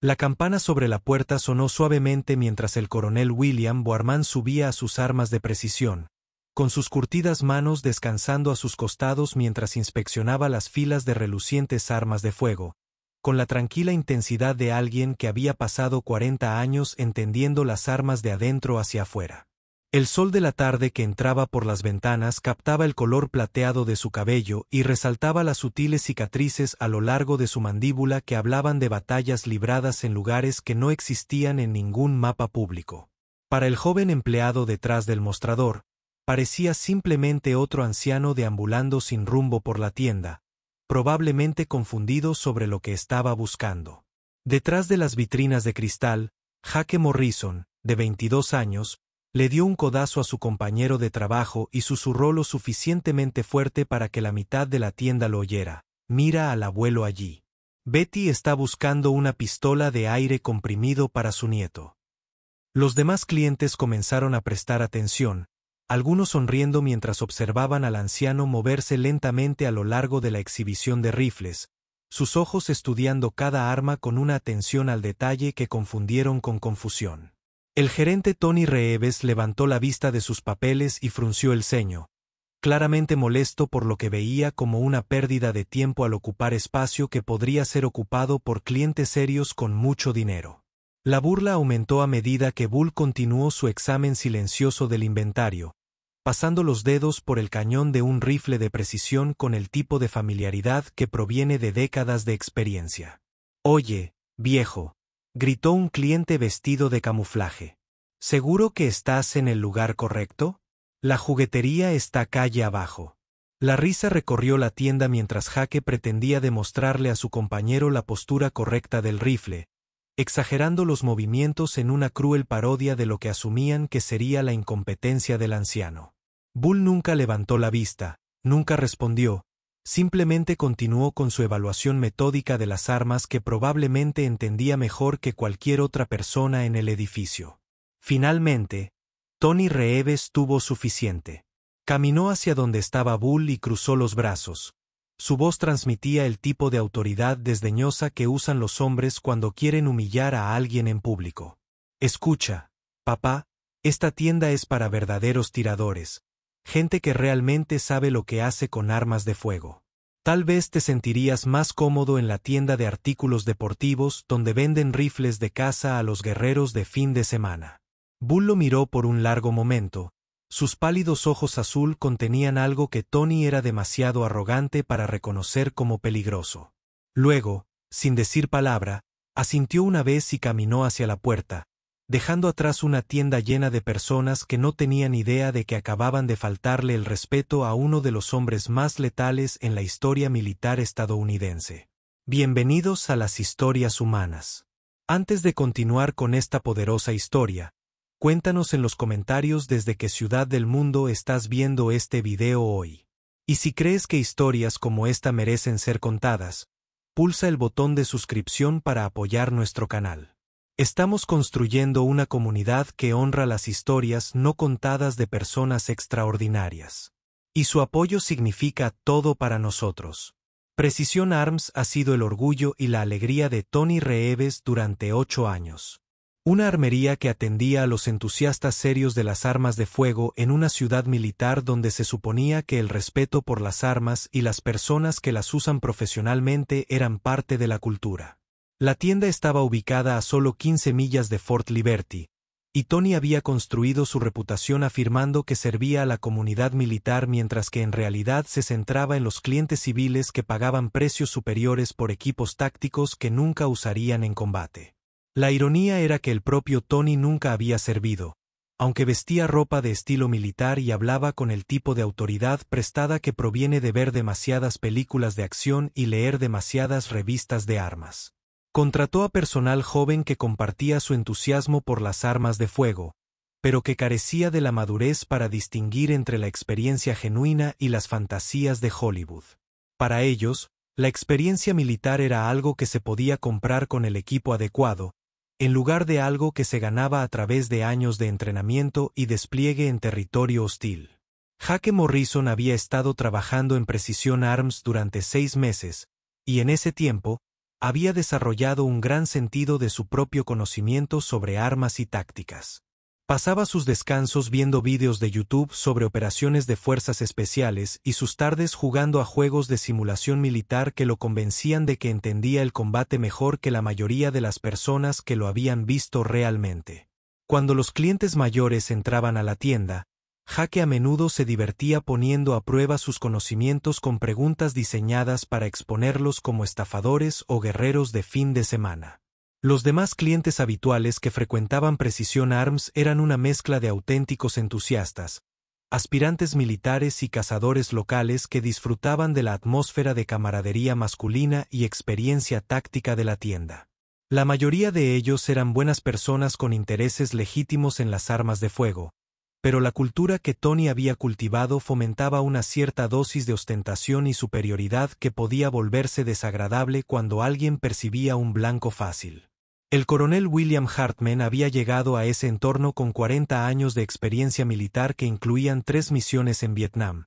La campana sobre la puerta sonó suavemente mientras el coronel William Boardman subía a sus armas de precisión, con sus curtidas manos descansando a sus costados mientras inspeccionaba las filas de relucientes armas de fuego, con la tranquila intensidad de alguien que había pasado 40 años entendiendo las armas de adentro hacia afuera. El sol de la tarde que entraba por las ventanas captaba el color plateado de su cabello y resaltaba las sutiles cicatrices a lo largo de su mandíbula que hablaban de batallas libradas en lugares que no existían en ningún mapa público. Para el joven empleado detrás del mostrador, parecía simplemente otro anciano deambulando sin rumbo por la tienda, probablemente confundido sobre lo que estaba buscando. Detrás de las vitrinas de cristal, Jake Morrison, de 22 años, le dio un codazo a su compañero de trabajo y susurró lo suficientemente fuerte para que la mitad de la tienda lo oyera. «Mira al abuelo allí. Betty está buscando una pistola de aire comprimido para su nieto». Los demás clientes comenzaron a prestar atención, algunos sonriendo mientras observaban al anciano moverse lentamente a lo largo de la exhibición de rifles, sus ojos estudiando cada arma con una atención al detalle que confundieron con confusión. El gerente Tony Reeves levantó la vista de sus papeles y frunció el ceño, claramente molesto por lo que veía como una pérdida de tiempo al ocupar espacio que podría ser ocupado por clientes serios con mucho dinero. La burla aumentó a medida que Bull continuó su examen silencioso del inventario, pasando los dedos por el cañón de un rifle de precisión con el tipo de familiaridad que proviene de décadas de experiencia. «Oye, viejo», gritó un cliente vestido de camuflaje. «¿Seguro que estás en el lugar correcto? La juguetería está calle abajo». La risa recorrió la tienda mientras Jake pretendía demostrarle a su compañero la postura correcta del rifle, exagerando los movimientos en una cruel parodia de lo que asumían que sería la incompetencia del anciano. Bull nunca levantó la vista, nunca respondió, simplemente continuó con su evaluación metódica de las armas que probablemente entendía mejor que cualquier otra persona en el edificio. Finalmente, Tony Reeves tuvo suficiente. Caminó hacia donde estaba Bull y cruzó los brazos. Su voz transmitía el tipo de autoridad desdeñosa que usan los hombres cuando quieren humillar a alguien en público. «Escucha, papá, esta tienda es para verdaderos tiradores, gente que realmente sabe lo que hace con armas de fuego. Tal vez te sentirías más cómodo en la tienda de artículos deportivos donde venden rifles de caza a los guerreros de fin de semana». Bull lo miró por un largo momento. Sus pálidos ojos azul contenían algo que Tony era demasiado arrogante para reconocer como peligroso. Luego, sin decir palabra, asintió una vez y caminó hacia la puerta, dejando atrás una tienda llena de personas que no tenían idea de que acababan de faltarle el respeto a uno de los hombres más letales en la historia militar estadounidense. Bienvenidos a las historias humanas. Antes de continuar con esta poderosa historia, cuéntanos en los comentarios desde qué ciudad del mundo estás viendo este video hoy. Y si crees que historias como esta merecen ser contadas, pulsa el botón de suscripción para apoyar nuestro canal. Estamos construyendo una comunidad que honra las historias no contadas de personas extraordinarias. Y su apoyo significa todo para nosotros. Precision Arms ha sido el orgullo y la alegría de Tony Reeves durante 8 años. Una armería que atendía a los entusiastas serios de las armas de fuego en una ciudad militar donde se suponía que el respeto por las armas y las personas que las usan profesionalmente eran parte de la cultura. La tienda estaba ubicada a solo 15 millas de Fort Liberty, y Tony había construido su reputación afirmando que servía a la comunidad militar mientras que en realidad se centraba en los clientes civiles que pagaban precios superiores por equipos tácticos que nunca usarían en combate. La ironía era que el propio Tony nunca había servido, aunque vestía ropa de estilo militar y hablaba con el tipo de autoridad prestada que proviene de ver demasiadas películas de acción y leer demasiadas revistas de armas. Contrató a personal joven que compartía su entusiasmo por las armas de fuego, pero que carecía de la madurez para distinguir entre la experiencia genuina y las fantasías de Hollywood. Para ellos, la experiencia militar era algo que se podía comprar con el equipo adecuado, en lugar de algo que se ganaba a través de años de entrenamiento y despliegue en territorio hostil. Jake Morrison había estado trabajando en Precision Arms durante 6 meses, y en ese tiempo, había desarrollado un gran sentido de su propio conocimiento sobre armas y tácticas. Pasaba sus descansos viendo vídeos de YouTube sobre operaciones de fuerzas especiales y sus tardes jugando a juegos de simulación militar que lo convencían de que entendía el combate mejor que la mayoría de las personas que lo habían visto realmente. Cuando los clientes mayores entraban a la tienda, Jake a menudo se divertía poniendo a prueba sus conocimientos con preguntas diseñadas para exponerlos como estafadores o guerreros de fin de semana. Los demás clientes habituales que frecuentaban Precision Arms eran una mezcla de auténticos entusiastas, aspirantes militares y cazadores locales que disfrutaban de la atmósfera de camaradería masculina y experiencia táctica de la tienda. La mayoría de ellos eran buenas personas con intereses legítimos en las armas de fuego, pero la cultura que Tony había cultivado fomentaba una cierta dosis de ostentación y superioridad que podía volverse desagradable cuando alguien percibía un blanco fácil. El coronel William Hartman había llegado a ese entorno con 40 años de experiencia militar que incluían 3 misiones en Vietnam,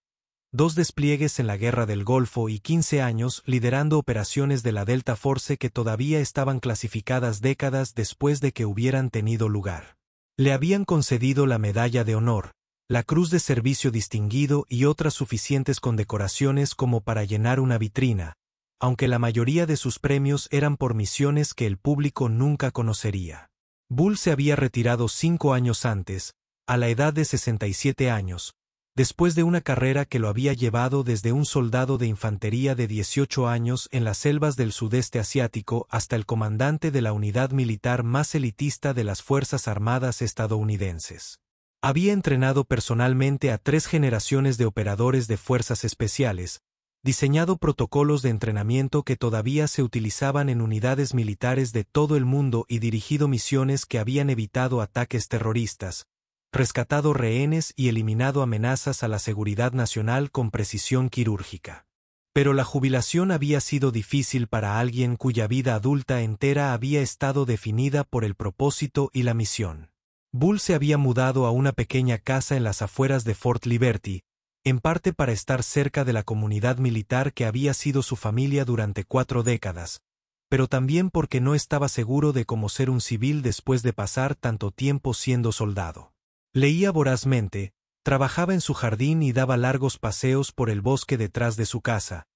2 despliegues en la Guerra del Golfo y 15 años liderando operaciones de la Delta Force que todavía estaban clasificadas décadas después de que hubieran tenido lugar. Le habían concedido la Medalla de Honor, la Cruz de Servicio Distinguido y otras suficientes condecoraciones como para llenar una vitrina, aunque la mayoría de sus premios eran por misiones que el público nunca conocería. Bull se había retirado 5 años antes, a la edad de 67 años, después de una carrera que lo había llevado desde un soldado de infantería de 18 años en las selvas del sudeste asiático hasta el comandante de la unidad militar más elitista de las Fuerzas Armadas estadounidenses. Había entrenado personalmente a 3 generaciones de operadores de fuerzas especiales, diseñado protocolos de entrenamiento que todavía se utilizaban en unidades militares de todo el mundo y dirigido misiones que habían evitado ataques terroristas, rescatado rehenes y eliminado amenazas a la seguridad nacional con precisión quirúrgica. Pero la jubilación había sido difícil para alguien cuya vida adulta entera había estado definida por el propósito y la misión. Bull se había mudado a una pequeña casa en las afueras de Fort Liberty, en parte para estar cerca de la comunidad militar que había sido su familia durante 4 décadas, pero también porque no estaba seguro de cómo ser un civil después de pasar tanto tiempo siendo soldado. Leía vorazmente, trabajaba en su jardín y daba largos paseos por el bosque detrás de su casa,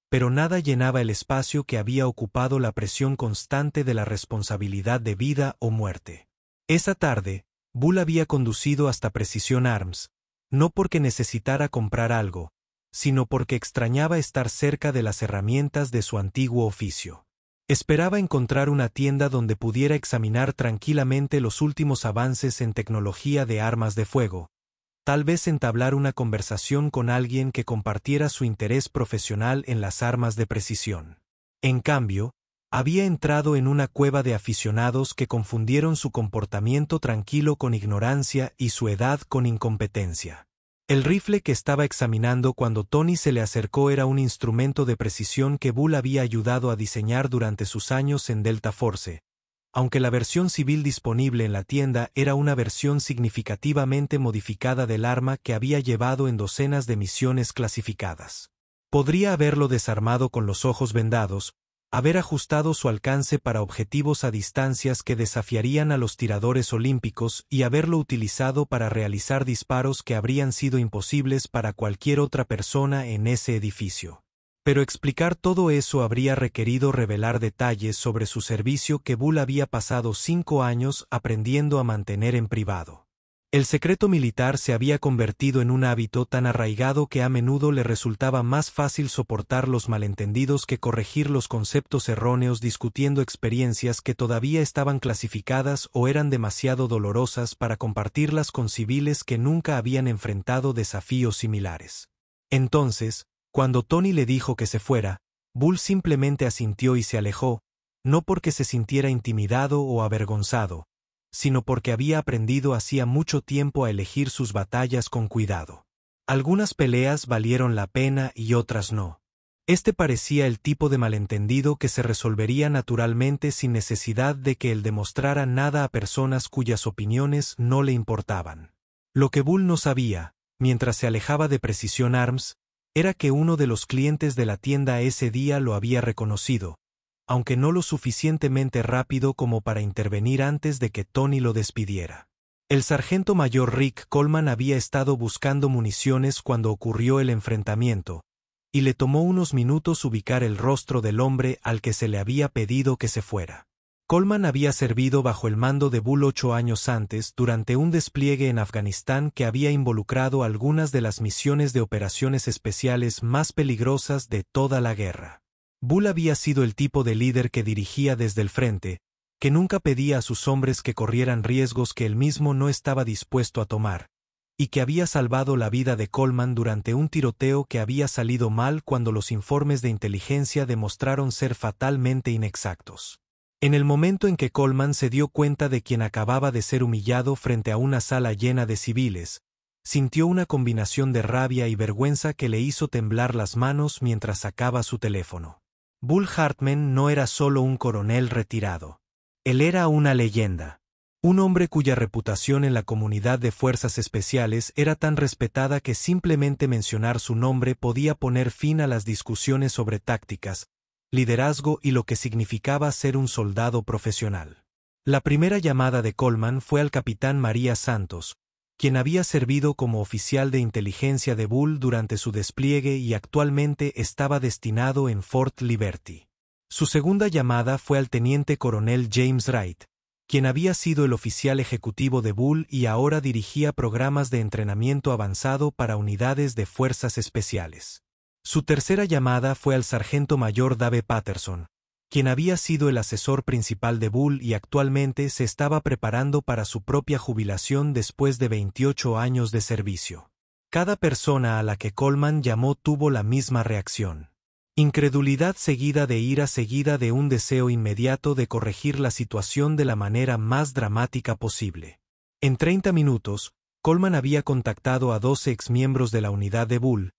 pero nada llenaba el espacio que había ocupado la presión constante de la responsabilidad de vida o muerte. Esa tarde, Bull había conducido hasta Precision Arms, no porque necesitara comprar algo, sino porque extrañaba estar cerca de las herramientas de su antiguo oficio. Esperaba encontrar una tienda donde pudiera examinar tranquilamente los últimos avances en tecnología de armas de fuego, tal vez entablar una conversación con alguien que compartiera su interés profesional en las armas de precisión. En cambio, había entrado en una cueva de aficionados que confundieron su comportamiento tranquilo con ignorancia y su edad con incompetencia. El rifle que estaba examinando cuando Tony se le acercó era un instrumento de precisión que Bull había ayudado a diseñar durante sus años en Delta Force, aunque la versión civil disponible en la tienda era una versión significativamente modificada del arma que había llevado en docenas de misiones clasificadas. Podría haberlo desarmado con los ojos vendados, haber ajustado su alcance para objetivos a distancias que desafiarían a los tiradores olímpicos y haberlo utilizado para realizar disparos que habrían sido imposibles para cualquier otra persona en ese edificio. Pero explicar todo eso habría requerido revelar detalles sobre su servicio que Bull había pasado 5 años aprendiendo a mantener en privado. El secreto militar se había convertido en un hábito tan arraigado que a menudo le resultaba más fácil soportar los malentendidos que corregir los conceptos erróneos discutiendo experiencias que todavía estaban clasificadas o eran demasiado dolorosas para compartirlas con civiles que nunca habían enfrentado desafíos similares. Entonces, cuando Tony le dijo que se fuera, Bull simplemente asintió y se alejó, no porque se sintiera intimidado o avergonzado, sino porque había aprendido hacía mucho tiempo a elegir sus batallas con cuidado. Algunas peleas valieron la pena y otras no. Este parecía el tipo de malentendido que se resolvería naturalmente sin necesidad de que él demostrara nada a personas cuyas opiniones no le importaban. Lo que Bull no sabía, mientras se alejaba de Precision Arms, era que uno de los clientes de la tienda ese día lo había reconocido, aunque no lo suficientemente rápido como para intervenir antes de que Tony lo despidiera. El sargento mayor Rick Coleman había estado buscando municiones cuando ocurrió el enfrentamiento, y le tomó unos minutos ubicar el rostro del hombre al que se le había pedido que se fuera. Coleman había servido bajo el mando de Bull 8 años antes durante un despliegue en Afganistán que había involucrado algunas de las misiones de operaciones especiales más peligrosas de toda la guerra. Bull había sido el tipo de líder que dirigía desde el frente, que nunca pedía a sus hombres que corrieran riesgos que él mismo no estaba dispuesto a tomar, y que había salvado la vida de Coleman durante un tiroteo que había salido mal cuando los informes de inteligencia demostraron ser fatalmente inexactos. En el momento en que Coleman se dio cuenta de quien acababa de ser humillado frente a una sala llena de civiles, sintió una combinación de rabia y vergüenza que le hizo temblar las manos mientras sacaba su teléfono. Bull Hartman no era solo un coronel retirado. Él era una leyenda. Un hombre cuya reputación en la comunidad de fuerzas especiales era tan respetada que simplemente mencionar su nombre podía poner fin a las discusiones sobre tácticas, liderazgo y lo que significaba ser un soldado profesional. La primera llamada de Coleman fue al capitán María Santos, quien había servido como oficial de inteligencia de Bull durante su despliegue y actualmente estaba destinado en Fort Liberty. Su segunda llamada fue al teniente coronel James Wright, quien había sido el oficial ejecutivo de Bull y ahora dirigía programas de entrenamiento avanzado para unidades de fuerzas especiales. Su tercera llamada fue al sargento mayor Dave Patterson, quien había sido el asesor principal de Bull y actualmente se estaba preparando para su propia jubilación después de 28 años de servicio. Cada persona a la que Coleman llamó tuvo la misma reacción. Incredulidad seguida de ira seguida de un deseo inmediato de corregir la situación de la manera más dramática posible. En 30 minutos, Coleman había contactado a 12 exmiembros de la unidad de Bull,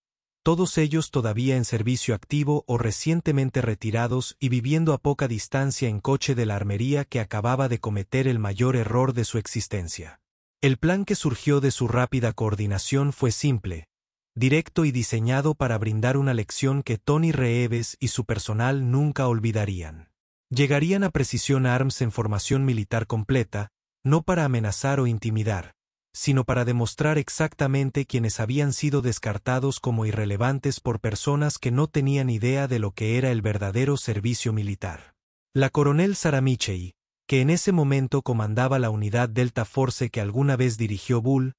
todos ellos todavía en servicio activo o recientemente retirados y viviendo a poca distancia en coche de la armería que acababa de cometer el mayor error de su existencia. El plan que surgió de su rápida coordinación fue simple, directo y diseñado para brindar una lección que Tony Reeves y su personal nunca olvidarían. Llegarían a Precision Arms en formación militar completa, no para amenazar o intimidar, sino para demostrar exactamente quienes habían sido descartados como irrelevantes por personas que no tenían idea de lo que era el verdadero servicio militar. La coronel Sarah Michey, que en ese momento comandaba la unidad Delta Force que alguna vez dirigió Bull,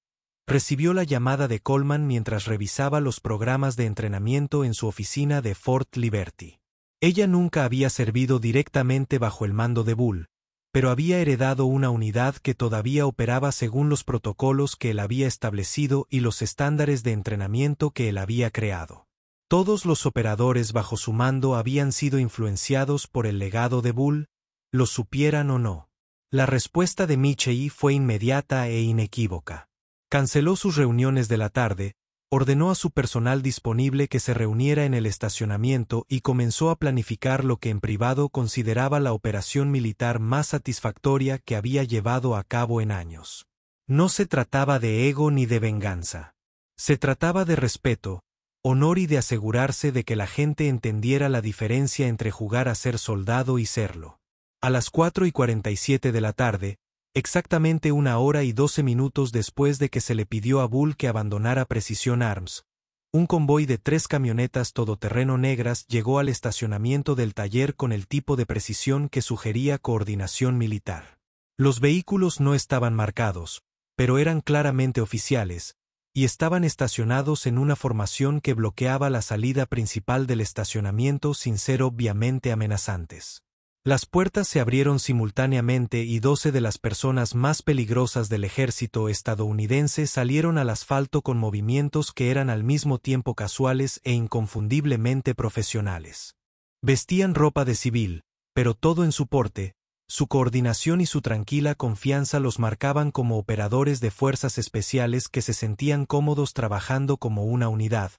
recibió la llamada de Coleman mientras revisaba los programas de entrenamiento en su oficina de Fort Liberty. Ella nunca había servido directamente bajo el mando de Bull, pero había heredado una unidad que todavía operaba según los protocolos que él había establecido y los estándares de entrenamiento que él había creado. Todos los operadores bajo su mando habían sido influenciados por el legado de Bull, lo supieran o no. La respuesta de Michey fue inmediata e inequívoca. Canceló sus reuniones de la tarde, ordenó a su personal disponible que se reuniera en el estacionamiento y comenzó a planificar lo que en privado consideraba la operación militar más satisfactoria que había llevado a cabo en años. No se trataba de ego ni de venganza. Se trataba de respeto, honor y de asegurarse de que la gente entendiera la diferencia entre jugar a ser soldado y serlo. A las 4:47 de la tarde, exactamente 1 hora y 12 minutos después de que se le pidió a Bull que abandonara Precision Arms, un convoy de 3 camionetas todoterreno negras llegó al estacionamiento del taller con el tipo de precisión que sugería coordinación militar. Los vehículos no estaban marcados, pero eran claramente oficiales, y estaban estacionados en una formación que bloqueaba la salida principal del estacionamiento sin ser obviamente amenazantes. Las puertas se abrieron simultáneamente y 12 de las personas más peligrosas del ejército estadounidense salieron al asfalto con movimientos que eran al mismo tiempo casuales e inconfundiblemente profesionales. Vestían ropa de civil, pero todo en su porte, su coordinación y su tranquila confianza los marcaban como operadores de fuerzas especiales que se sentían cómodos trabajando como una unidad,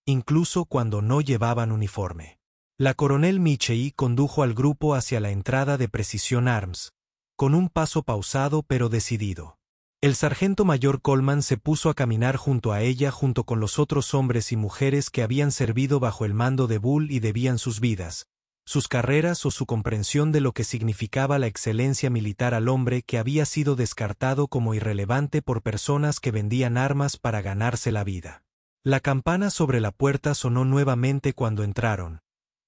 incluso cuando no llevaban uniforme. La coronel Michey condujo al grupo hacia la entrada de Precision Arms, con un paso pausado pero decidido. El sargento mayor Coleman se puso a caminar junto a ella junto con los otros hombres y mujeres que habían servido bajo el mando de Bull y debían sus vidas, sus carreras o su comprensión de lo que significaba la excelencia militar al hombre que había sido descartado como irrelevante por personas que vendían armas para ganarse la vida. La campana sobre la puerta sonó nuevamente cuando entraron,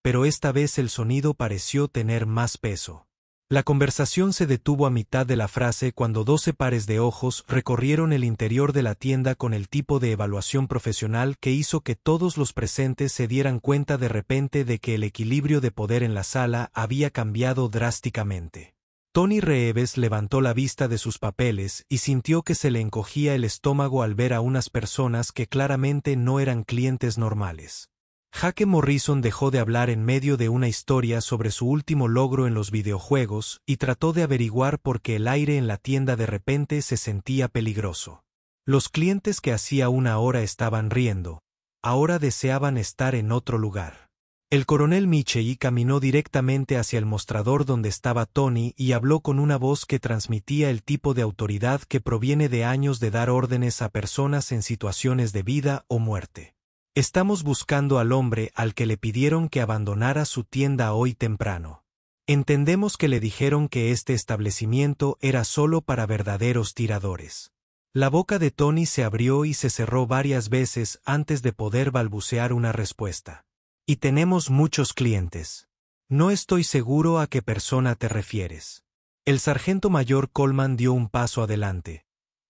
pero esta vez el sonido pareció tener más peso. La conversación se detuvo a mitad de la frase cuando 12 pares de ojos recorrieron el interior de la tienda con el tipo de evaluación profesional que hizo que todos los presentes se dieran cuenta de repente de que el equilibrio de poder en la sala había cambiado drásticamente. Tony Reeves levantó la vista de sus papeles y sintió que se le encogía el estómago al ver a unas personas que claramente no eran clientes normales. Jake Morrison dejó de hablar en medio de una historia sobre su último logro en los videojuegos y trató de averiguar por qué el aire en la tienda de repente se sentía peligroso. Los clientes que hacía una hora estaban riendo, ahora deseaban estar en otro lugar. El coronel Michei caminó directamente hacia el mostrador donde estaba Tony y habló con una voz que transmitía el tipo de autoridad que proviene de años de dar órdenes a personas en situaciones de vida o muerte. Estamos buscando al hombre al que le pidieron que abandonara su tienda hoy temprano. Entendemos que le dijeron que este establecimiento era solo para verdaderos tiradores. La boca de Tony se abrió y se cerró varias veces antes de poder balbucear una respuesta. Y tenemos muchos clientes. No estoy seguro a qué persona te refieres. El sargento mayor Coleman dio un paso adelante.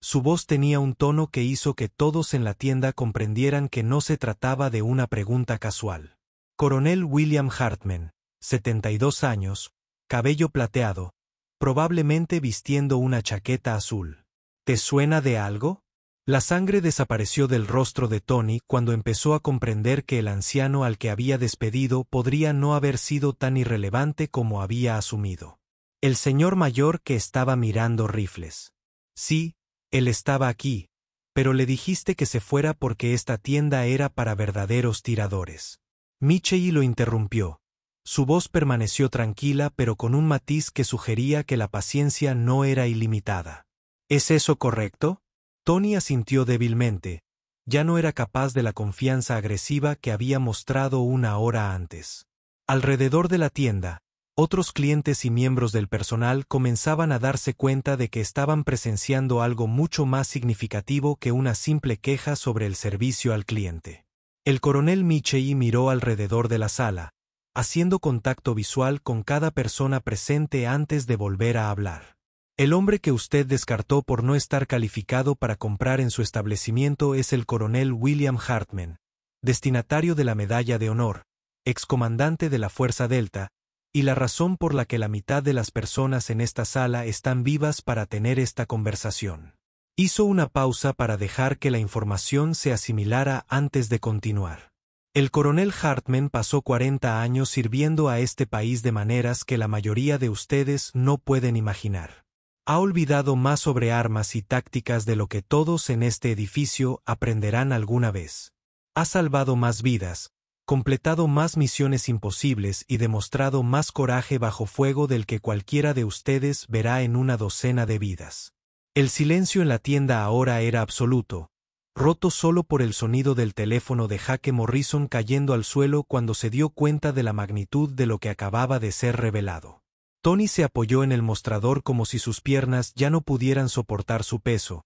Su voz tenía un tono que hizo que todos en la tienda comprendieran que no se trataba de una pregunta casual. Coronel William Hartman, 72 años, cabello plateado, probablemente vistiendo una chaqueta azul. ¿Te suena de algo? La sangre desapareció del rostro de Tony cuando empezó a comprender que el anciano al que había despedido podría no haber sido tan irrelevante como había asumido. El señor mayor que estaba mirando rifles. Sí, él estaba aquí, pero le dijiste que se fuera porque esta tienda era para verdaderos tiradores. Michei lo interrumpió. Su voz permaneció tranquila pero con un matiz que sugería que la paciencia no era ilimitada. ¿Es eso correcto? Tony asintió débilmente. Ya no era capaz de la confianza agresiva que había mostrado una hora antes. Alrededor de la tienda, otros clientes y miembros del personal comenzaban a darse cuenta de que estaban presenciando algo mucho más significativo que una simple queja sobre el servicio al cliente. El coronel Michei miró alrededor de la sala, haciendo contacto visual con cada persona presente antes de volver a hablar. El hombre que usted descartó por no estar calificado para comprar en su establecimiento es el coronel William Hartman, destinatario de la Medalla de Honor, excomandante de la Fuerza Delta, y la razón por la que la mitad de las personas en esta sala están vivas para tener esta conversación. Hizo una pausa para dejar que la información se asimilara antes de continuar. El coronel Hartman pasó 40 años sirviendo a este país de maneras que la mayoría de ustedes no pueden imaginar. Ha olvidado más sobre armas y tácticas de lo que todos en este edificio aprenderán alguna vez. Ha salvado más vidas, completado más misiones imposibles y demostrado más coraje bajo fuego del que cualquiera de ustedes verá en una docena de vidas. El silencio en la tienda ahora era absoluto, roto solo por el sonido del teléfono de Jake Morrison cayendo al suelo cuando se dio cuenta de la magnitud de lo que acababa de ser revelado. Tony se apoyó en el mostrador como si sus piernas ya no pudieran soportar su peso,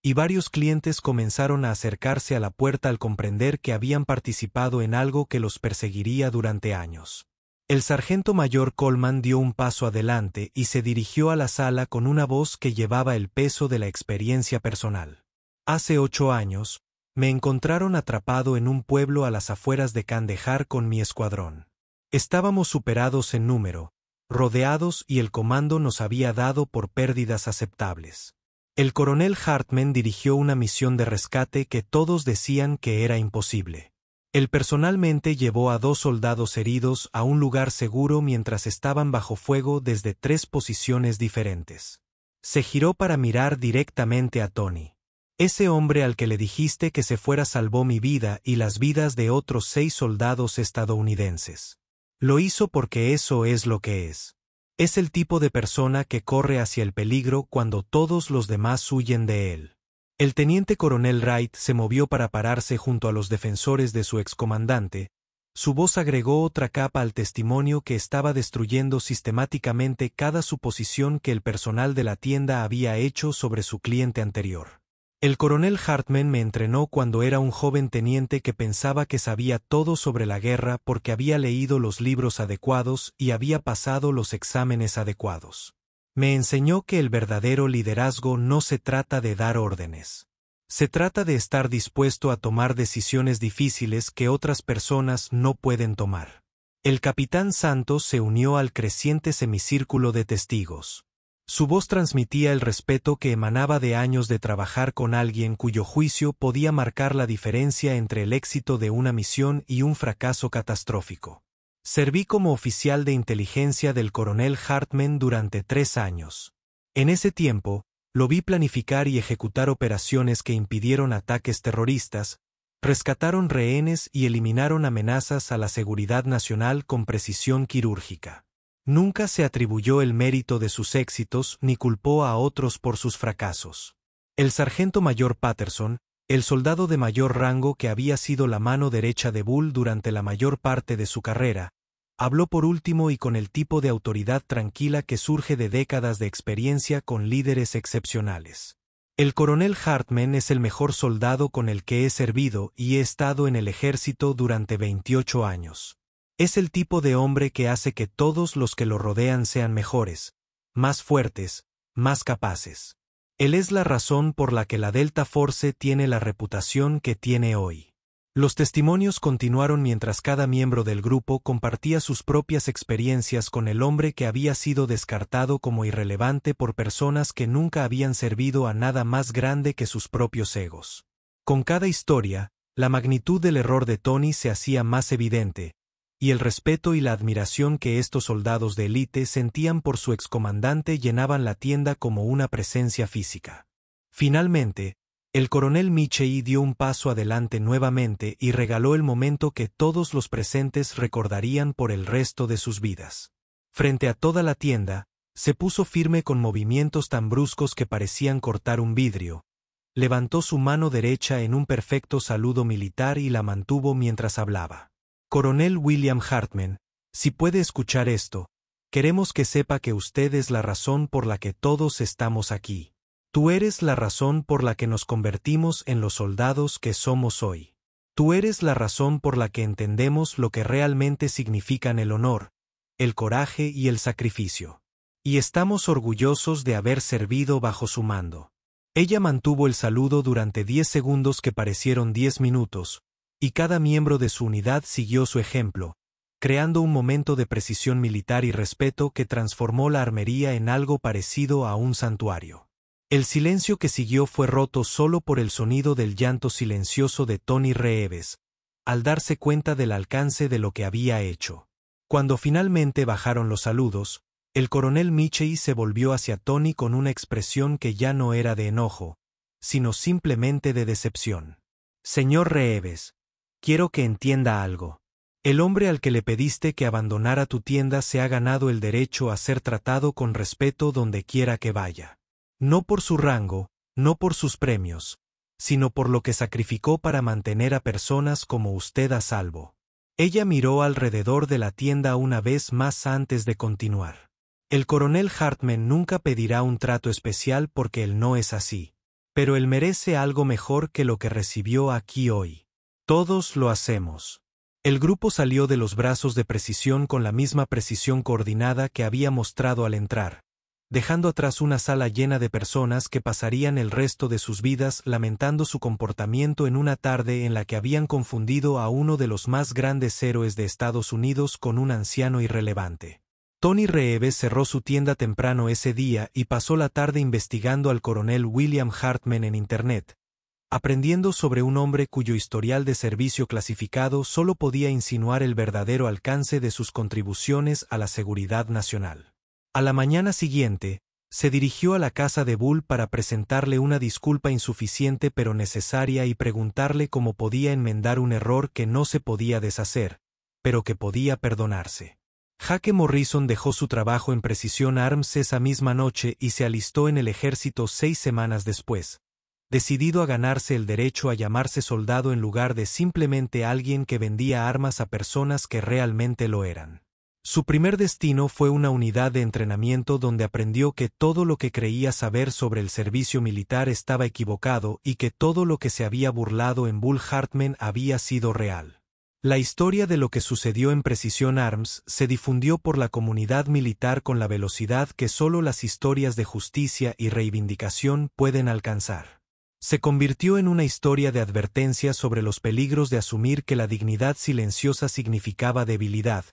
y varios clientes comenzaron a acercarse a la puerta al comprender que habían participado en algo que los perseguiría durante años. El sargento mayor Coleman dio un paso adelante y se dirigió a la sala con una voz que llevaba el peso de la experiencia personal. Hace 8 años, me encontraron atrapado en un pueblo a las afueras de Kandahar con mi escuadrón. Estábamos superados en número, rodeados y el comando nos había dado por pérdidas aceptables. El coronel Hartman dirigió una misión de rescate que todos decían que era imposible. Él personalmente llevó a 2 soldados heridos a un lugar seguro mientras estaban bajo fuego desde 3 posiciones diferentes. Se giró para mirar directamente a Tony. Ese hombre al que le dijiste que se fuera salvó mi vida y las vidas de otros 6 soldados estadounidenses. Lo hizo porque eso es lo que es. Es el tipo de persona que corre hacia el peligro cuando todos los demás huyen de él. El teniente coronel Wright se movió para pararse junto a los defensores de su excomandante, Su voz agregó otra capa al testimonio que estaba destruyendo sistemáticamente cada suposición que el personal de la tienda había hecho sobre su cliente anterior. El coronel Hartman me entrenó cuando era un joven teniente que pensaba que sabía todo sobre la guerra porque había leído los libros adecuados y había pasado los exámenes adecuados. Me enseñó que el verdadero liderazgo no se trata de dar órdenes. Se trata de estar dispuesto a tomar decisiones difíciles que otras personas no pueden tomar. El capitán Santos se unió al creciente semicírculo de testigos. Su voz transmitía el respeto que emanaba de años de trabajar con alguien cuyo juicio podía marcar la diferencia entre el éxito de una misión y un fracaso catastrófico. Serví como oficial de inteligencia del coronel Hartman durante 3 años. En ese tiempo, lo vi planificar y ejecutar operaciones que impidieron ataques terroristas, rescataron rehenes y eliminaron amenazas a la seguridad nacional con precisión quirúrgica. Nunca se atribuyó el mérito de sus éxitos ni culpó a otros por sus fracasos. El sargento mayor Patterson, el soldado de mayor rango que había sido la mano derecha de Bull durante la mayor parte de su carrera, habló por último y con el tipo de autoridad tranquila que surge de décadas de experiencia con líderes excepcionales. El coronel Hartman es el mejor soldado con el que he servido y he estado en el ejército durante 28 años. Es el tipo de hombre que hace que todos los que lo rodean sean mejores, más fuertes, más capaces. Él es la razón por la que la Delta Force tiene la reputación que tiene hoy. Los testimonios continuaron mientras cada miembro del grupo compartía sus propias experiencias con el hombre que había sido descartado como irrelevante por personas que nunca habían servido a nada más grande que sus propios egos. Con cada historia, la magnitud del error de Tony se hacía más evidente, y el respeto y la admiración que estos soldados de élite sentían por su excomandante llenaban la tienda como una presencia física. Finalmente, el coronel Michei dio un paso adelante nuevamente y regaló el momento que todos los presentes recordarían por el resto de sus vidas. Frente a toda la tienda, se puso firme con movimientos tan bruscos que parecían cortar un vidrio. Levantó su mano derecha en un perfecto saludo militar y la mantuvo mientras hablaba. Coronel William Hartman, si puede escuchar esto, queremos que sepa que usted es la razón por la que todos estamos aquí. Tú eres la razón por la que nos convertimos en los soldados que somos hoy. Tú eres la razón por la que entendemos lo que realmente significan el honor, el coraje y el sacrificio. Y estamos orgullosos de haber servido bajo su mando. Ella mantuvo el saludo durante 10 segundos que parecieron 10 minutos, y cada miembro de su unidad siguió su ejemplo, creando un momento de precisión militar y respeto que transformó la armería en algo parecido a un santuario. El silencio que siguió fue roto solo por el sonido del llanto silencioso de Tony Reeves, al darse cuenta del alcance de lo que había hecho. Cuando finalmente bajaron los saludos, el coronel Michei se volvió hacia Tony con una expresión que ya no era de enojo, sino simplemente de decepción. Señor Reeves, quiero que entienda algo. El hombre al que le pediste que abandonara tu tienda se ha ganado el derecho a ser tratado con respeto donde quiera que vaya. No por su rango, no por sus premios, sino por lo que sacrificó para mantener a personas como usted a salvo. Ella miró alrededor de la tienda una vez más antes de continuar. El coronel Hartman nunca pedirá un trato especial porque él no es así. Pero él merece algo mejor que lo que recibió aquí hoy. Todos lo hacemos. El grupo salió de los brazos de precisión con la misma precisión coordinada que había mostrado al entrar, dejando atrás una sala llena de personas que pasarían el resto de sus vidas lamentando su comportamiento en una tarde en la que habían confundido a uno de los más grandes héroes de Estados Unidos con un anciano irrelevante. Tony Reeves cerró su tienda temprano ese día y pasó la tarde investigando al coronel William Hartman en Internet, aprendiendo sobre un hombre cuyo historial de servicio clasificado solo podía insinuar el verdadero alcance de sus contribuciones a la seguridad nacional. A la mañana siguiente, se dirigió a la casa de Bull para presentarle una disculpa insuficiente pero necesaria y preguntarle cómo podía enmendar un error que no se podía deshacer, pero que podía perdonarse. Jake Morrison dejó su trabajo en Precision Arms esa misma noche y se alistó en el ejército 6 semanas después, decidido a ganarse el derecho a llamarse soldado en lugar de simplemente alguien que vendía armas a personas que realmente lo eran. Su primer destino fue una unidad de entrenamiento donde aprendió que todo lo que creía saber sobre el servicio militar estaba equivocado y que todo lo que se había burlado en Bull Hartman había sido real. La historia de lo que sucedió en Precision Arms se difundió por la comunidad militar con la velocidad que solo las historias de justicia y reivindicación pueden alcanzar. Se convirtió en una historia de advertencia sobre los peligros de asumir que la dignidad silenciosa significaba debilidad,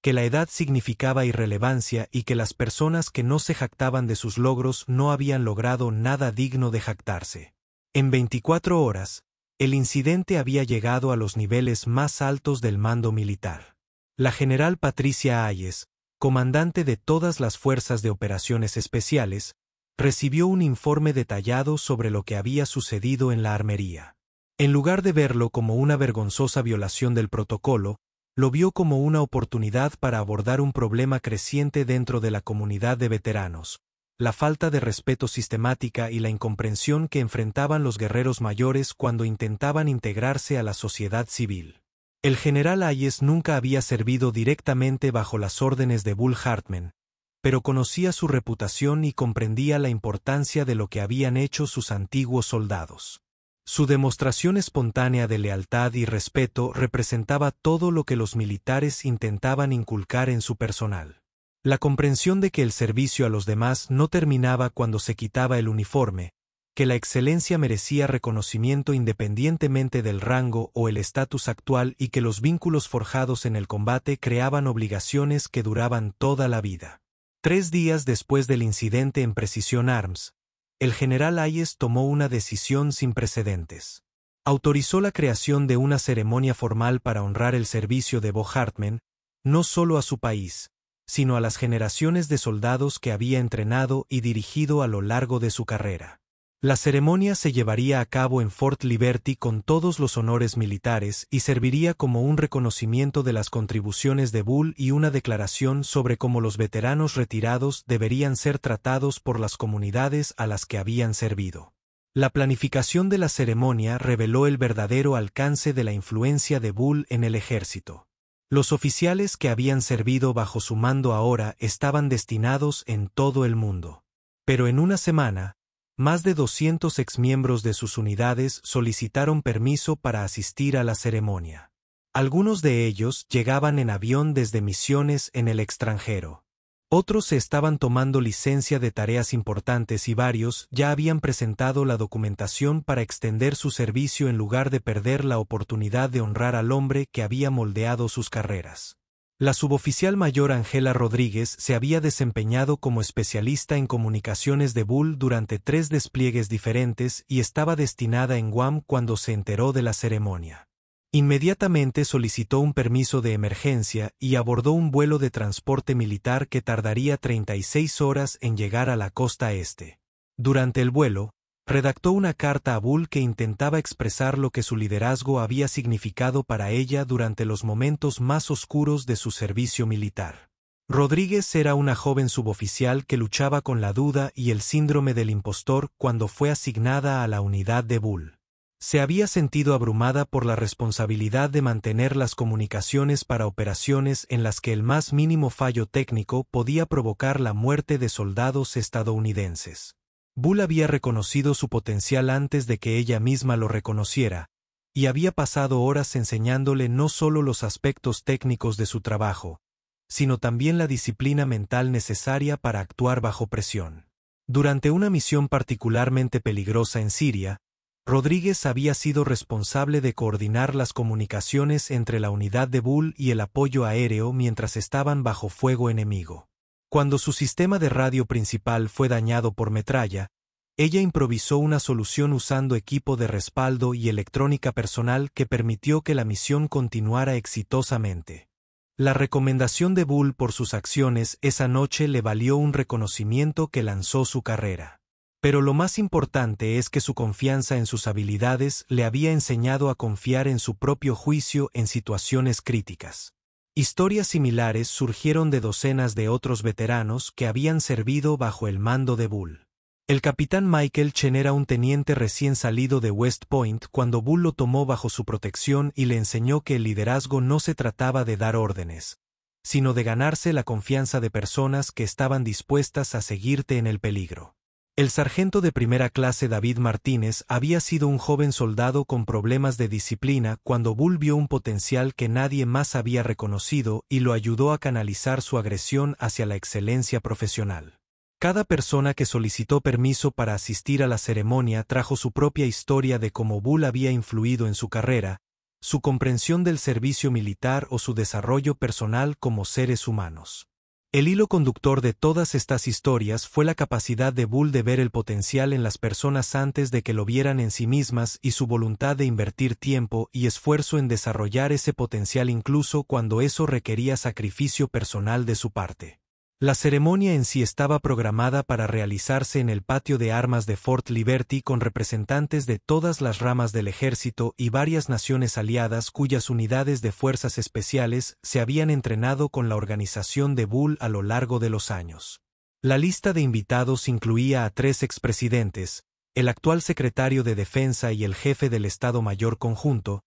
que la edad significaba irrelevancia y que las personas que no se jactaban de sus logros no habían logrado nada digno de jactarse. En 24 horas, el incidente había llegado a los niveles más altos del mando militar. La general Patricia Hayes, comandante de todas las fuerzas de operaciones especiales, recibió un informe detallado sobre lo que había sucedido en la armería. En lugar de verlo como una vergonzosa violación del protocolo, lo vio como una oportunidad para abordar un problema creciente dentro de la comunidad de veteranos: la falta de respeto sistemática y la incomprensión que enfrentaban los guerreros mayores cuando intentaban integrarse a la sociedad civil. El general Hayes nunca había servido directamente bajo las órdenes de Bull Hartman, pero conocía su reputación y comprendía la importancia de lo que habían hecho sus antiguos soldados. Su demostración espontánea de lealtad y respeto representaba todo lo que los militares intentaban inculcar en su personal. La comprensión de que el servicio a los demás no terminaba cuando se quitaba el uniforme, que la excelencia merecía reconocimiento independientemente del rango o el estatus actual y que los vínculos forjados en el combate creaban obligaciones que duraban toda la vida. 3 días después del incidente en Precision Arms, el general Hayes tomó una decisión sin precedentes. Autorizó la creación de una ceremonia formal para honrar el servicio de Bo Hartman, no solo a su país, sino a las generaciones de soldados que había entrenado y dirigido a lo largo de su carrera. La ceremonia se llevaría a cabo en Fort Liberty con todos los honores militares y serviría como un reconocimiento de las contribuciones de Bull y una declaración sobre cómo los veteranos retirados deberían ser tratados por las comunidades a las que habían servido. La planificación de la ceremonia reveló el verdadero alcance de la influencia de Bull en el ejército. Los oficiales que habían servido bajo su mando ahora estaban destinados en todo el mundo. Pero en una semana, más de 200 exmiembros de sus unidades solicitaron permiso para asistir a la ceremonia. Algunos de ellos llegaban en avión desde misiones en el extranjero. Otros se estaban tomando licencia de tareas importantes y varios ya habían presentado la documentación para extender su servicio en lugar de perder la oportunidad de honrar al hombre que había moldeado sus carreras. La suboficial mayor Angela Rodríguez se había desempeñado como especialista en comunicaciones de Bull durante 3 despliegues diferentes y estaba destinada en Guam cuando se enteró de la ceremonia. Inmediatamente solicitó un permiso de emergencia y abordó un vuelo de transporte militar que tardaría 36 horas en llegar a la costa este. Durante el vuelo, redactó una carta a Bull que intentaba expresar lo que su liderazgo había significado para ella durante los momentos más oscuros de su servicio militar. Rodríguez era una joven suboficial que luchaba con la duda y el síndrome del impostor cuando fue asignada a la unidad de Bull. Se había sentido abrumada por la responsabilidad de mantener las comunicaciones para operaciones en las que el más mínimo fallo técnico podía provocar la muerte de soldados estadounidenses. Bull había reconocido su potencial antes de que ella misma lo reconociera, y había pasado horas enseñándole no solo los aspectos técnicos de su trabajo, sino también la disciplina mental necesaria para actuar bajo presión. Durante una misión particularmente peligrosa en Siria, Rodríguez había sido responsable de coordinar las comunicaciones entre la unidad de Bull y el apoyo aéreo mientras estaban bajo fuego enemigo. Cuando su sistema de radio principal fue dañado por metralla, ella improvisó una solución usando equipo de respaldo y electrónica personal que permitió que la misión continuara exitosamente. La recomendación de Bull por sus acciones esa noche le valió un reconocimiento que lanzó su carrera. Pero lo más importante es que su confianza en sus habilidades le había enseñado a confiar en su propio juicio en situaciones críticas. Historias similares surgieron de docenas de otros veteranos que habían servido bajo el mando de Bull. El capitán Michael Chen era un teniente recién salido de West Point cuando Bull lo tomó bajo su protección y le enseñó que el liderazgo no se trataba de dar órdenes, sino de ganarse la confianza de personas que estaban dispuestas a seguirte en el peligro. El sargento de primera clase David Martínez había sido un joven soldado con problemas de disciplina cuando Bull vio un potencial que nadie más había reconocido y lo ayudó a canalizar su agresión hacia la excelencia profesional. Cada persona que solicitó permiso para asistir a la ceremonia trajo su propia historia de cómo Bull había influido en su carrera, su comprensión del servicio militar o su desarrollo personal como seres humanos. El hilo conductor de todas estas historias fue la capacidad de Bull de ver el potencial en las personas antes de que lo vieran en sí mismas y su voluntad de invertir tiempo y esfuerzo en desarrollar ese potencial incluso cuando eso requería sacrificio personal de su parte. La ceremonia en sí estaba programada para realizarse en el patio de armas de Fort Liberty con representantes de todas las ramas del ejército y varias naciones aliadas cuyas unidades de fuerzas especiales se habían entrenado con la organización de Bull a lo largo de los años. La lista de invitados incluía a 3 expresidentes, el actual secretario de Defensa y el jefe del Estado Mayor Conjunto.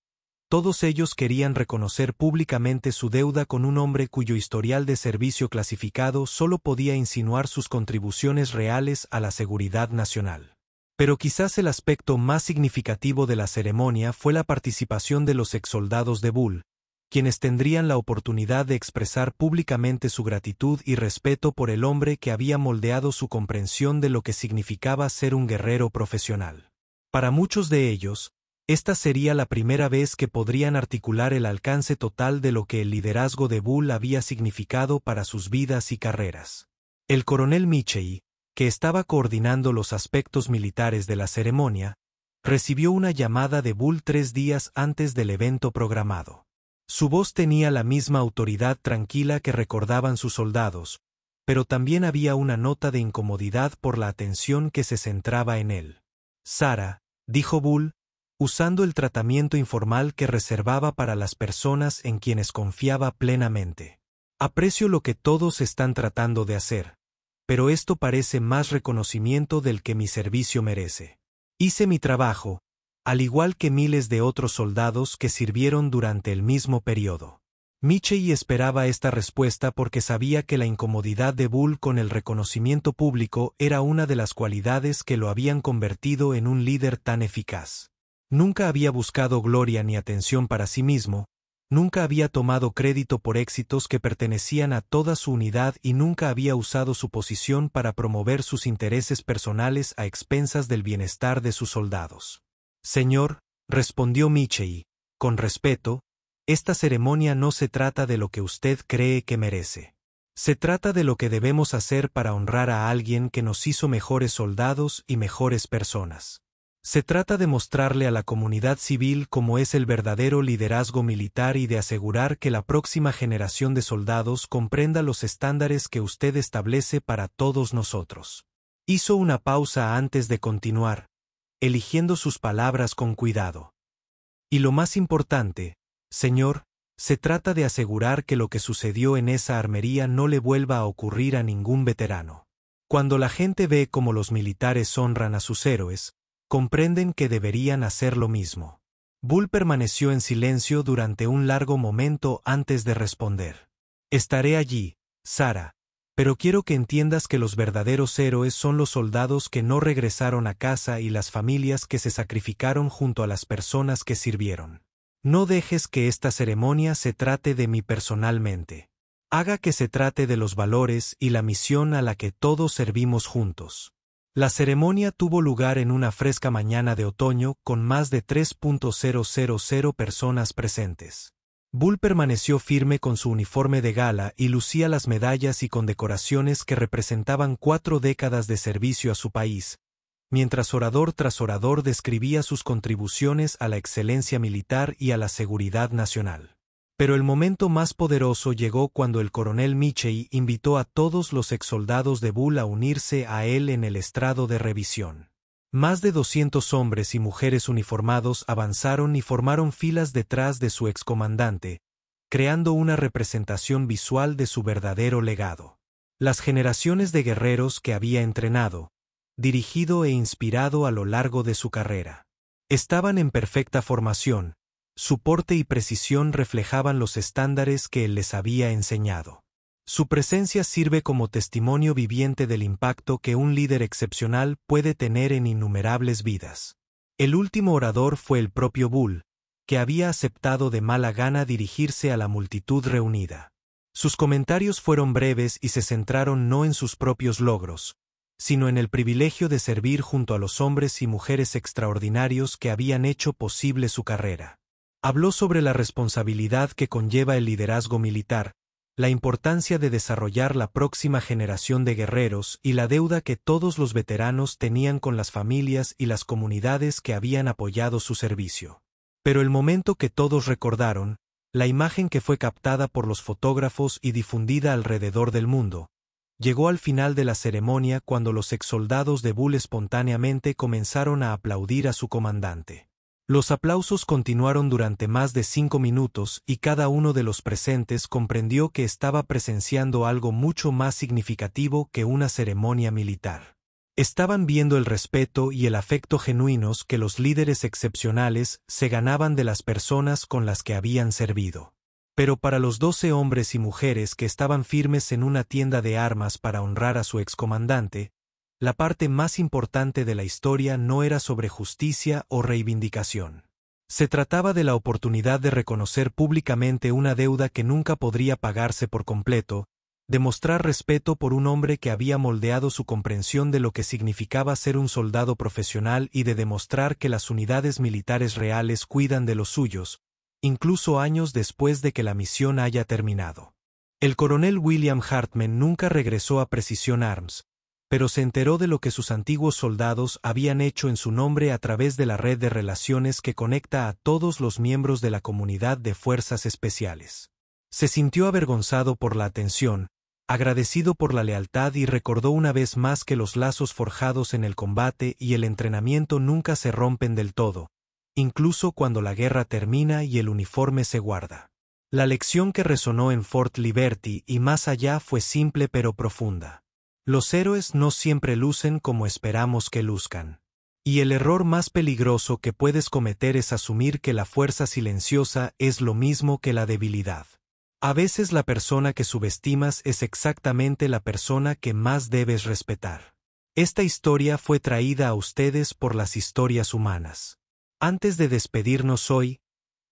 Todos ellos querían reconocer públicamente su deuda con un hombre cuyo historial de servicio clasificado solo podía insinuar sus contribuciones reales a la seguridad nacional. Pero quizás el aspecto más significativo de la ceremonia fue la participación de los exsoldados de Bull, quienes tendrían la oportunidad de expresar públicamente su gratitud y respeto por el hombre que había moldeado su comprensión de lo que significaba ser un guerrero profesional. Para muchos de ellos, esta sería la primera vez que podrían articular el alcance total de lo que el liderazgo de Bull había significado para sus vidas y carreras. El coronel Michei, que estaba coordinando los aspectos militares de la ceremonia, recibió una llamada de Bull 3 días antes del evento programado. Su voz tenía la misma autoridad tranquila que recordaban sus soldados, pero también había una nota de incomodidad por la atención que se centraba en él. Sarah, dijo Bull, usando el tratamiento informal que reservaba para las personas en quienes confiaba plenamente. Aprecio lo que todos están tratando de hacer, pero esto parece más reconocimiento del que mi servicio merece. Hice mi trabajo, al igual que miles de otros soldados que sirvieron durante el mismo periodo. Michei esperaba esta respuesta porque sabía que la incomodidad de Bull con el reconocimiento público era una de las cualidades que lo habían convertido en un líder tan eficaz. Nunca había buscado gloria ni atención para sí mismo, nunca había tomado crédito por éxitos que pertenecían a toda su unidad y nunca había usado su posición para promover sus intereses personales a expensas del bienestar de sus soldados. Señor, respondió Michei, con respeto, esta ceremonia no se trata de lo que usted cree que merece. Se trata de lo que debemos hacer para honrar a alguien que nos hizo mejores soldados y mejores personas. Se trata de mostrarle a la comunidad civil cómo es el verdadero liderazgo militar y de asegurar que la próxima generación de soldados comprenda los estándares que usted establece para todos nosotros. Hizo una pausa antes de continuar, eligiendo sus palabras con cuidado. Y lo más importante, señor, se trata de asegurar que lo que sucedió en esa armería no le vuelva a ocurrir a ningún veterano. Cuando la gente ve cómo los militares honran a sus héroes, comprenden que deberían hacer lo mismo. Bull permaneció en silencio durante un largo momento antes de responder. Estaré allí, Sarah, pero quiero que entiendas que los verdaderos héroes son los soldados que no regresaron a casa y las familias que se sacrificaron junto a las personas que sirvieron. No dejes que esta ceremonia se trate de mí personalmente. Haga que se trate de los valores y la misión a la que todos servimos juntos. La ceremonia tuvo lugar en una fresca mañana de otoño con más de 3,000 personas presentes. Bull permaneció firme con su uniforme de gala y lucía las medallas y condecoraciones que representaban 4 décadas de servicio a su país, mientras orador tras orador describía sus contribuciones a la excelencia militar y a la seguridad nacional. Pero el momento más poderoso llegó cuando el coronel Michei invitó a todos los exsoldados de Bull a unirse a él en el estrado de revisión. Más de 200 hombres y mujeres uniformados avanzaron y formaron filas detrás de su excomandante, creando una representación visual de su verdadero legado. Las generaciones de guerreros que había entrenado, dirigido e inspirado a lo largo de su carrera. Estaban en perfecta formación, su porte y precisión reflejaban los estándares que él les había enseñado. Su presencia sirve como testimonio viviente del impacto que un líder excepcional puede tener en innumerables vidas. El último orador fue el propio Bull, que había aceptado de mala gana dirigirse a la multitud reunida. Sus comentarios fueron breves y se centraron no en sus propios logros, sino en el privilegio de servir junto a los hombres y mujeres extraordinarios que habían hecho posible su carrera. Habló sobre la responsabilidad que conlleva el liderazgo militar, la importancia de desarrollar la próxima generación de guerreros y la deuda que todos los veteranos tenían con las familias y las comunidades que habían apoyado su servicio. Pero el momento que todos recordaron, la imagen que fue captada por los fotógrafos y difundida alrededor del mundo, llegó al final de la ceremonia cuando los exsoldados de Bull espontáneamente comenzaron a aplaudir a su comandante. Los aplausos continuaron durante más de 5 minutos y cada uno de los presentes comprendió que estaba presenciando algo mucho más significativo que una ceremonia militar. Estaban viendo el respeto y el afecto genuinos que los líderes excepcionales se ganaban de las personas con las que habían servido. Pero para los 12 hombres y mujeres que estaban firmes en una tienda de armas para honrar a su excomandante, la parte más importante de la historia no era sobre justicia o reivindicación. Se trataba de la oportunidad de reconocer públicamente una deuda que nunca podría pagarse por completo, de mostrar respeto por un hombre que había moldeado su comprensión de lo que significaba ser un soldado profesional y de demostrar que las unidades militares reales cuidan de los suyos, incluso años después de que la misión haya terminado. El coronel William Hartman nunca regresó a Precision Arms, pero se enteró de lo que sus antiguos soldados habían hecho en su nombre a través de la red de relaciones que conecta a todos los miembros de la comunidad de fuerzas especiales. Se sintió avergonzado por la atención, agradecido por la lealtad y recordó una vez más que los lazos forjados en el combate y el entrenamiento nunca se rompen del todo, incluso cuando la guerra termina y el uniforme se guarda. La lección que resonó en Fort Liberty y más allá fue simple pero profunda. Los héroes no siempre lucen como esperamos que luzcan. Y el error más peligroso que puedes cometer es asumir que la fuerza silenciosa es lo mismo que la debilidad. A veces la persona que subestimas es exactamente la persona que más debes respetar. Esta historia fue traída a ustedes por las historias humanas. Antes de despedirnos hoy,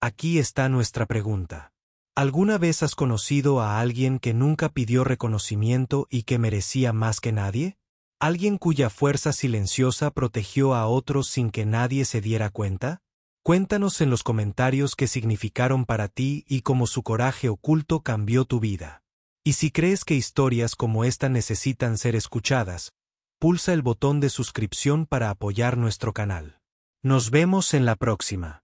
aquí está nuestra pregunta. ¿Alguna vez has conocido a alguien que nunca pidió reconocimiento y que merecía más que nadie? ¿Alguien cuya fuerza silenciosa protegió a otros sin que nadie se diera cuenta? Cuéntanos en los comentarios qué significaron para ti y cómo su coraje oculto cambió tu vida. Y si crees que historias como esta necesitan ser escuchadas, pulsa el botón de suscripción para apoyar nuestro canal. Nos vemos en la próxima.